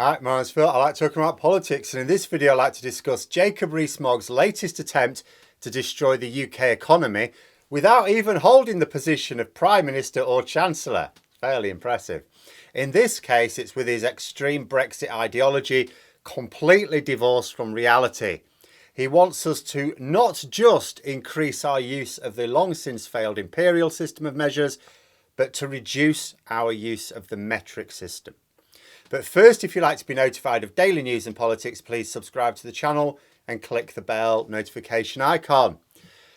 Hi, my name's Phil. I like talking about politics, and in this video, I'd like to discuss Jacob Rees-Mogg's latest attempt to destroy the UK economy without even holding the position of Prime Minister or Chancellor. Fairly impressive. In this case, it's with his extreme Brexit ideology completely divorced from reality. He wants us to not just increase our use of the long since failed Imperial system of measures, but to reduce our use of the metric system. But first, if you'd like to be notified of daily news and politics, please subscribe to the channel and click the bell notification icon.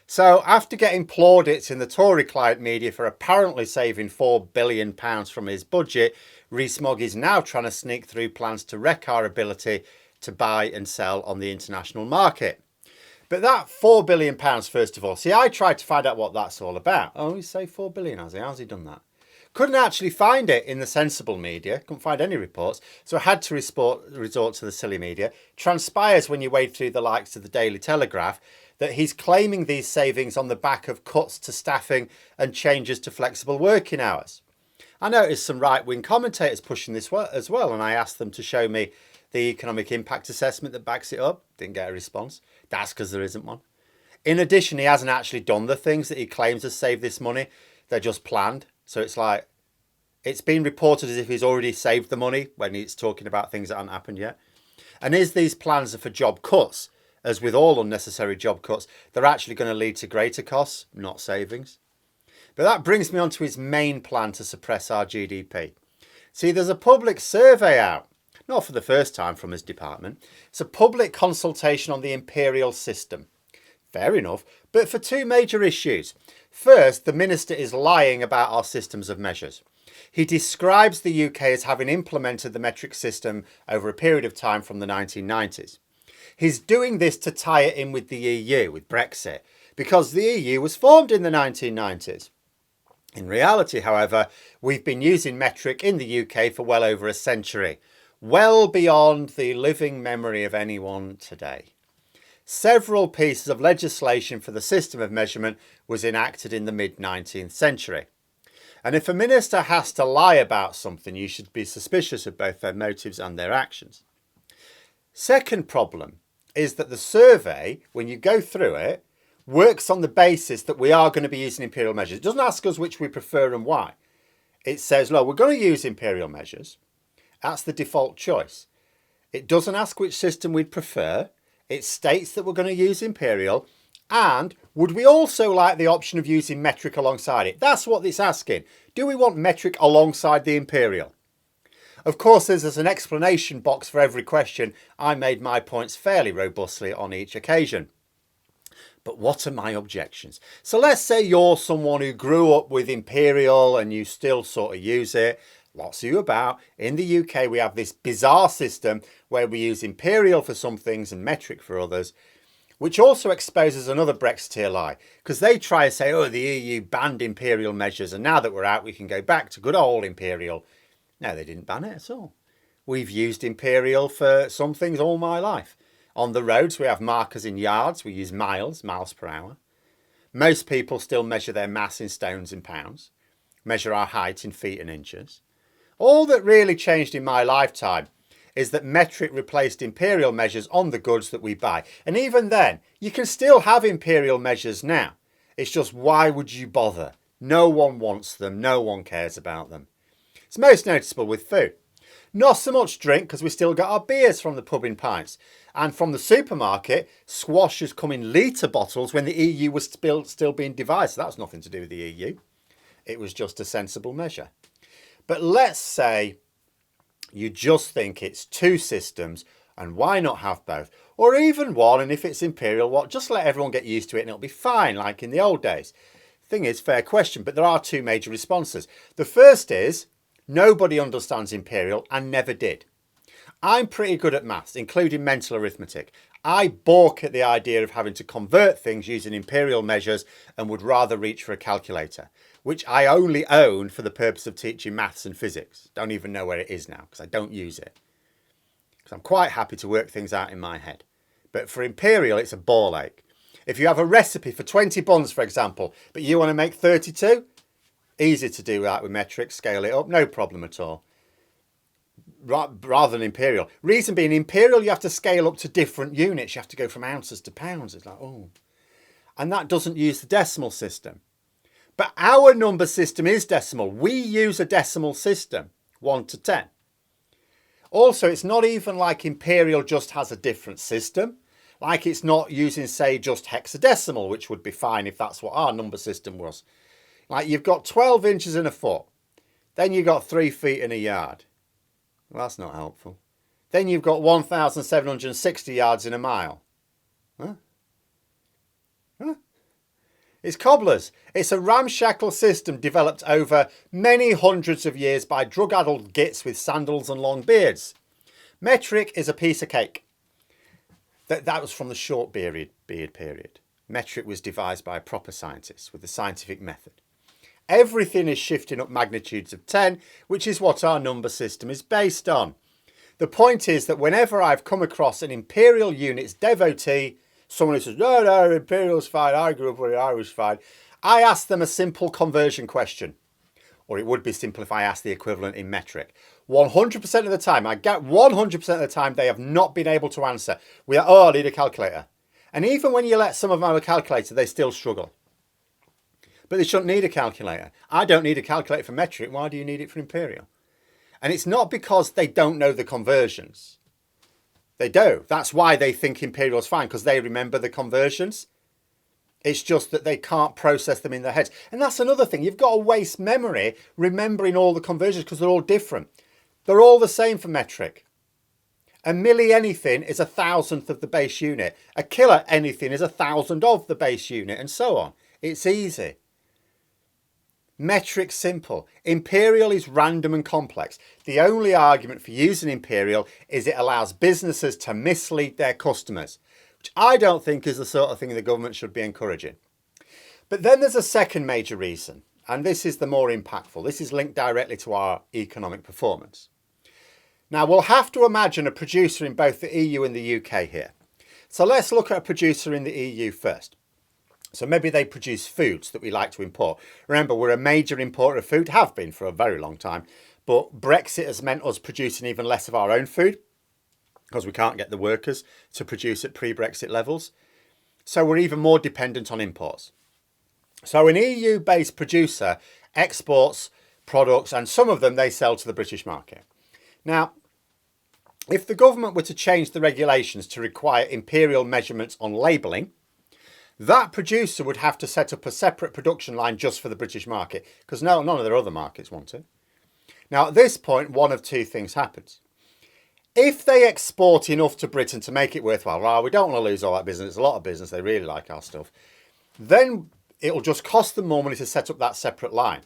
So after getting plaudits in the Tory client media for apparently saving £4 billion from his budget, Rees-Mogg is now trying to sneak through plans to wreck our ability to buy and sell on the international market. But that £4 billion, first of all, see, I tried to find out what that's all about. Oh, he saved £4 billion, has he? How's he done that? Couldn't actually find it in the sensible media. Couldn't find any reports. So I had to resort to the silly media. Transpires when you wade through the likes of the Daily Telegraph that he's claiming these savings on the back of cuts to staffing and changes to flexible working hours. I noticed some right-wing commentators pushing this as well, and I asked them to show me the economic impact assessment that backs it up. Didn't get a response. That's because there isn't one. In addition, he hasn't actually done the things that he claims has saved this money. They're just planned. So it's like, it's been reported as if he's already saved the money when he's talking about things that haven't happened yet. And is these plans are for job cuts, as with all unnecessary job cuts, they're actually going to lead to greater costs, not savings. But that brings me on to his main plan to suppress our GDP. See, there's a public survey out, not for the first time from his department. It's a public consultation on the Imperial system. Fair enough, but for two major issues. First, the minister is lying about our systems of measures. He describes the UK as having implemented the metric system over a period of time from the 1990s. He's doing this to tie it in with the EU, with Brexit, because the EU was formed in the 1990s. In reality, however, we've been using metric in the UK for well over a century, well beyond the living memory of anyone today. Several pieces of legislation for the system of measurement was enacted in the mid-19th century. And if a minister has to lie about something, you should be suspicious of both their motives and their actions. Second problem is that the survey, when you go through it, works on the basis that we are going to be using imperial measures. It doesn't ask us which we prefer and why. It says, look, we're going to use imperial measures. That's the default choice. It doesn't ask which system we'd prefer. It states that we're going to use imperial, and would we also like the option of using metric alongside it? That's what it's asking. Do we want metric alongside the imperial? Of course, there's an explanation box for every question. I made my points fairly robustly on each occasion. But what are my objections? So let's say you're someone who grew up with imperial and you still sort of use it. Lots of you about. In the UK, we have this bizarre system where we use imperial for some things and metric for others, which also exposes another Brexiteer lie, because they try to say, oh, the EU banned imperial measures, and now that we're out, we can go back to good old imperial. No, they didn't ban it at all. We've used imperial for some things all my life. On the roads, we have markers in yards. We use miles per hour. Most people still measure their mass in stones and pounds, measure our height in feet and inches. All that really changed in my lifetime is that metric replaced imperial measures on the goods that we buy. And even then, you can still have imperial measures now. It's just, why would you bother? No one wants them. No one cares about them. It's most noticeable with food. Not so much drink, because we still got our beers from the pub in pints. And from the supermarket, squash has come in litre bottles when the EU was still being devised. So that's nothing to do with the EU. It was just a sensible measure. But let's say you just think it's two systems and why not have both? Or even one, and if it's imperial, what? Just let everyone get used to it and it'll be fine, like in the old days. Thing is, fair question, but there are two major responses. The first is, nobody understands imperial and never did. I'm pretty good at maths, including mental arithmetic. I balk at the idea of having to convert things using imperial measures and would rather reach for a calculator, which I only own for the purpose of teaching maths and physics. Don't even know where it is now because I don't use it. Because I'm quite happy to work things out in my head. But for imperial, it's a ball ache. If you have a recipe for 20 buns, for example, but you want to make 32, easy to do that with metric, scale it up, no problem at all. rather than Imperial. Reason being, Imperial, you have to scale up to different units. You have to go from ounces to pounds. It's like, oh. And that doesn't use the decimal system. But our number system is decimal. We use a decimal system, 1 to 10. Also, it's not even like Imperial just has a different system. Like it's not using, say, just hexadecimal, which would be fine if that's what our number system was. Like you've got 12 inches in a foot. Then you've got 3 feet in a yard. Well, that's not helpful. Then you've got 1,760 yards in a mile. Huh? Huh? It's cobblers. It's a ramshackle system developed over many hundreds of years by drug-addled gits with sandals and long beards. Metric is a piece of cake. That was from the short beard period. Metric was devised by a proper scientist with the scientific method. Everything is shifting up magnitudes of 10, which is what our number system is based on. The point is that whenever I've come across an Imperial units devotee, someone who says, no, Imperial's fine, I grew up with it, I was fine, I ask them a simple conversion question. Or it would be simple if I asked the equivalent in metric. 100% of the time, I get 100% of the time, they have not been able to answer. I need a calculator. And even when you let some of them have a calculator, they still struggle. But they shouldn't need a calculator. I don't need a calculator for metric. Why do you need it for Imperial? And it's not because they don't know the conversions. They do. That's why they think Imperial's fine, because they remember the conversions. It's just that they can't process them in their heads. And that's another thing. You've got to waste memory remembering all the conversions because they're all different. They're all the same for metric. A milli anything is 1,000th of the base unit. A kilo anything is 1,000 of the base unit, and so on. It's easy. Metric simple. Imperial is random and complex. The only argument for using Imperial is it allows businesses to mislead their customers, which I don't think is the sort of thing the government should be encouraging. But then there's a second major reason, and this is the more impactful. This is linked directly to our economic performance. Now, we'll have to imagine a producer in both the EU and the UK here. So let's look at a producer in the EU first. So maybe they produce foods that we like to import. Remember, we're a major importer of food, have been for a very long time. But Brexit has meant us producing even less of our own food because we can't get the workers to produce at pre-Brexit levels. So we're even more dependent on imports. So an EU-based producer exports products, and some of them they sell to the British market. Now, if the government were to change the regulations to require Imperial measurements on labelling, that producer would have to set up a separate production line just for the British market because none of their other markets want it. Now, at this point, one of two things happens. If they export enough to Britain to make it worthwhile, we don't want to lose all that business. It's a lot of business. They really like our stuff. Then it'll just cost them more money to set up that separate line.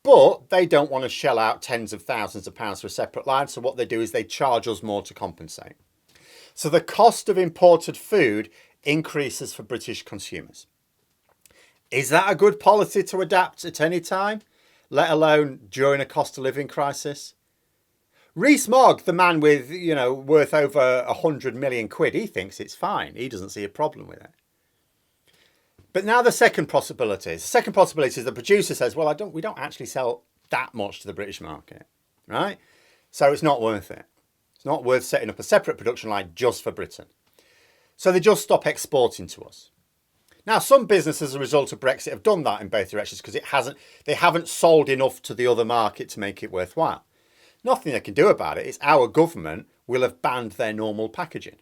But they don't want to shell out tens of thousands of pounds for a separate line. So what they do is they charge us more to compensate. So the cost of imported food increases for British consumers. Is that a good policy to adapt at any time, let alone during a cost of living crisis? Rees-Mogg, the man with, worth over 100 million quid, he thinks it's fine. He doesn't see a problem with it. But now the second possibility is the producer says, well, we don't actually sell that much to the British market, right? So it's not worth it. It's not worth setting up a separate production line just for Britain. So they just stop exporting to us. Now, some businesses as a result of Brexit have done that in both directions because they haven't sold enough to the other market to make it worthwhile. Nothing they can do about it. It's our government will have banned their normal packaging.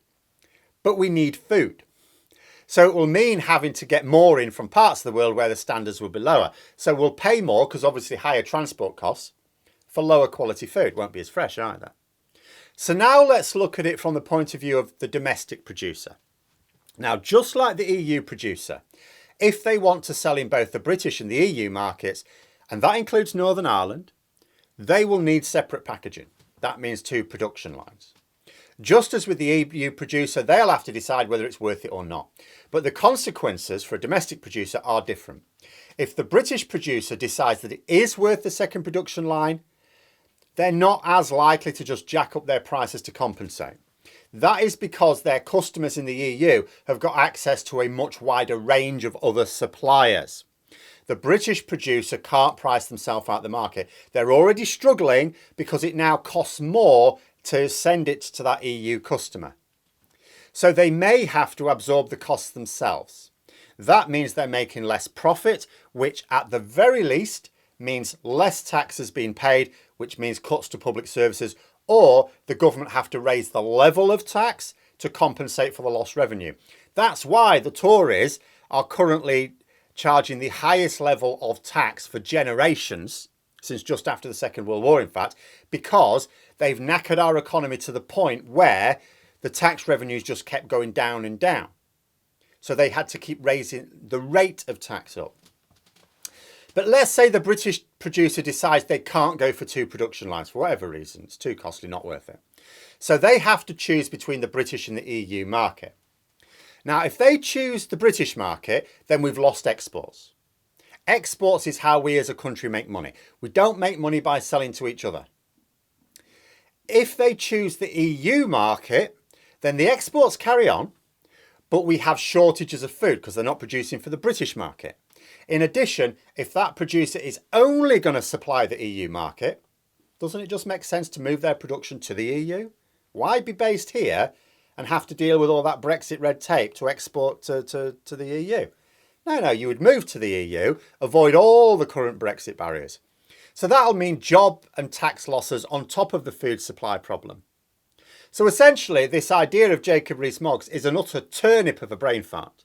But we need food. So it will mean having to get more in from parts of the world where the standards will be lower. So we'll pay more because obviously higher transport costs for lower quality food. Won't be as fresh either. So now let's look at it from the point of view of the domestic producer. Now, just like the EU producer, if they want to sell in both the British and the EU markets, and that includes Northern Ireland, they will need separate packaging. That means 2 production lines. Just as with the EU producer, they'll have to decide whether it's worth it or not. But the consequences for a domestic producer are different. If the British producer decides that it is worth the second production line, they're not as likely to just jack up their prices to compensate. That is because their customers in the EU have got access to a much wider range of other suppliers. The British producer can't price themselves out the market. They're already struggling because it now costs more to send it to that EU customer. So they may have to absorb the costs themselves. That means they're making less profit, which at the very least means less taxes being paid, which means cuts to public services, or the government have to raise the level of tax to compensate for the lost revenue. That's why the Tories are currently charging the highest level of tax for generations, since just after the Second World War, in fact, because they've knackered our economy to the point where the tax revenues just kept going down and down. So they had to keep raising the rate of tax up. But let's say the British producer decides they can't go for 2 production lines for whatever reason. It's too costly, not worth it. So they have to choose between the British and the EU market. Now, if they choose the British market, then we've lost exports. Exports is how we as a country make money. We don't make money by selling to each other. If they choose the EU market, then the exports carry on, but we have shortages of food because they're not producing for the British market. In addition, if that producer is only going to supply the EU market, doesn't it just make sense to move their production to the EU? Why be based here and have to deal with all that Brexit red tape to export to the EU? No, you would move to the EU, avoid all the current Brexit barriers. So that'll mean job and tax losses on top of the food supply problem. So essentially, this idea of Jacob Rees-Mogg's is an utter turnip of a brain fart.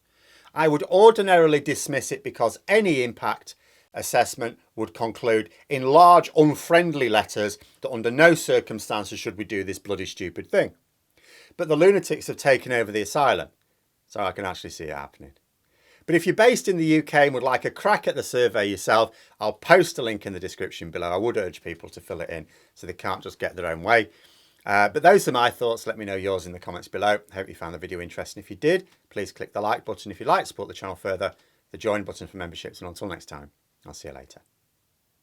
I would ordinarily dismiss it because any impact assessment would conclude in large unfriendly letters that under no circumstances should we do this bloody stupid thing. But the lunatics have taken over the asylum, so I can actually see it happening. But if you're based in the UK and would like a crack at the survey yourself, I'll post a link in the description below. I would urge people to fill it in so they can't just get their own way. But those are my thoughts. Let me know yours in the comments below. I hope you found the video interesting. If you did, please click the like button. If you'd like to support the channel further, the join button for memberships. And until next time, I'll see you later.